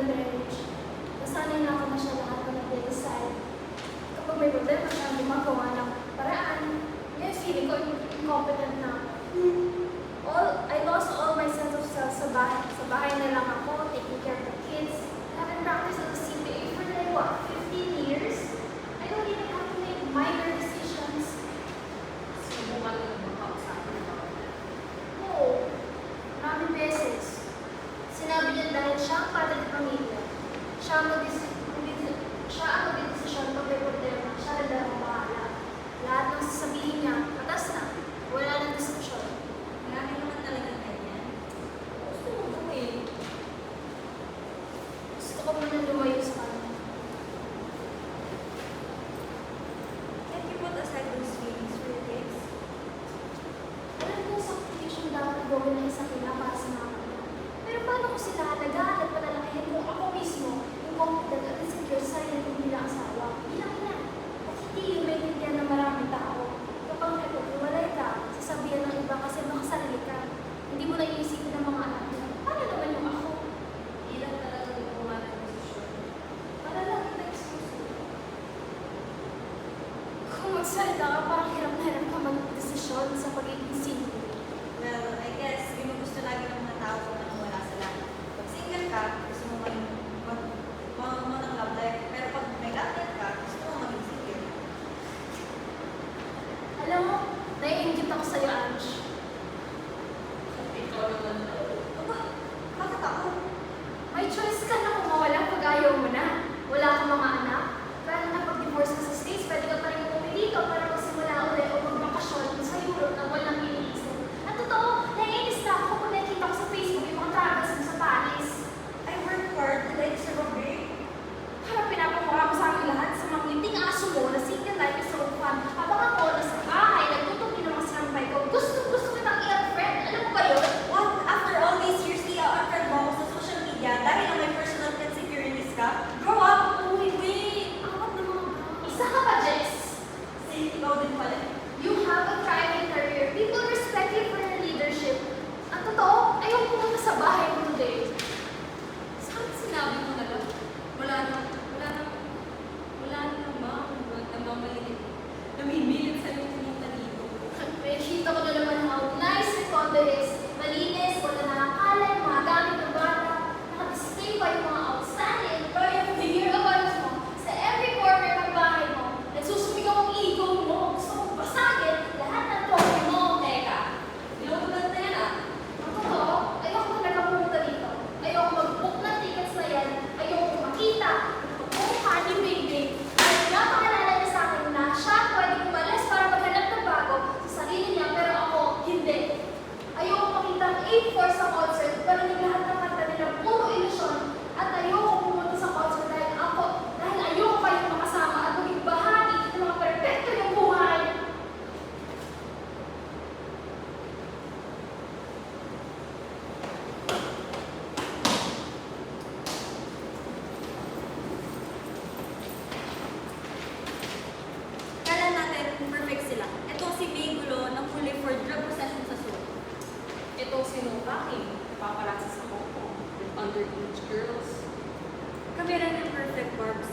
the marriage. Nasanay na ako na siya lahat na nag-decide. Kapag may problema siya, gumagawa ng paraan. Ngayon, feeling ko incompetent na ako. I lost all my sense of self sa bahay. Sa bahay na lang ako, taking care of the kids. I haven't practiced as a CPA for like, what, 15 years? I don't even have to make minor decisions. Subukan mo naman kausapin mo. Oo, maraming beses. Sinabi niya dahil siya ang padre ng pamilya. Siya ang mag-desisyon pag may problema. Siya rin daw ang bahala. Lahat ng sasabihin niya, atas na. Wala nang diskusyon. Marami naman talaga ganyan. Gusto mo gawin. Gusto ko muna lumayo sa kanya. Can you put aside those feelings for your kids? Alam ko sa confusion dapat gawin ng isang ina para sa mga kanila. Pero paano ko sila alagaan at palalakihin kung ako mismo yung confident at insecure sa sarili kong bilang asawa, bilang ina? At hindi yung maintindihan ng maraming tao. Kapag nagpapalay ka, sasabihan ng iba kasi makasarili ka. Hindi mo naiisipin ng mga anak mo. Paano naman yung ako? Hindi lang talaga gumawa ng desisyon. Para lang kita excuse. Kung magsalita ka, parang hirap na hirap ka mag-desisyon sa pagiging single. Well, I guess, yun ang gusto lagi ng mga tao kung wala sila. Pag single ka, gusto mo maging mo ng love life. Pero pag may love life ka, gusto mo maging single. Alam mo, naiingit ako sa'yo, Ange. Ikaw naman. Aba, bakit ako? May choice ka na kung mawala pag ayaw mo na. Wala kang mga anak. Kaya na pag-divorce ka sa States, pwede ka pa rin umuwi dito para magsimula ulit o magbakasyon sa Europe na walang iniisip. At totoo, naiinis na ako kung nakikita ko sa Facebook yung mga travels mo sa Paris. I work hard and I deserve a break. Parang pinapamukha mo sa amin lahat sa mga ngiting aso mo na single life is so fun. Habang ako, nasa bahay, nagtutupi ng mga sinampay ko. Gusto kitang i-unfriend. Alam mo ba yun? What? After all these years, i-unfriend mo ako sa social media dahil na may personal insecurities ka? Grow up! Wait. Awat na mga isa ka pa, Jess. Sige, ikaw din pala. You have a thriving career. People respect you for your leadership. Ang totoo, ayaw pumunta sa bahay mo today. Saan sinabi mo na lang? Wala na namamaliit. Namimilit sa'yo pumunta dito. Nakita ko na naman how nice your condo is. Malinis, wala nakakalat, mga gamit ng bata. Nakadisplay pa yung mga outstanding employee of the year awards mo. Sa every corner ng bahay mo, nagsusumigaw ang ego mo. Gusto mong basagin lahat ng trophy mo. Teka, inuulan na yan ah. Ang totoo, ayoko talaga pumunta dito. Ayoko mag-book ng tickets na yan. Ayoko makita. Ayoko honey baby. At napakalala niya sa akin na siya pwedeng umalis para maghanap ng bago sa sarili niya, pero ako, hindi. Ayoko makita ang 8-4 sa concert, pero yung lahat ng kanta nila puro ilusyon. At ayoko pumunta sa concert dahil ayoko kayong makasama at maging bahagi ng mga perfecto yung buhay. Kala natin perfect sila. Ito si Bigulo na huli for drug possession sa Seoul. Ito si Nobaki, papalasa sa Hong Kong with underage girls. Kami rin ang perfect Barbs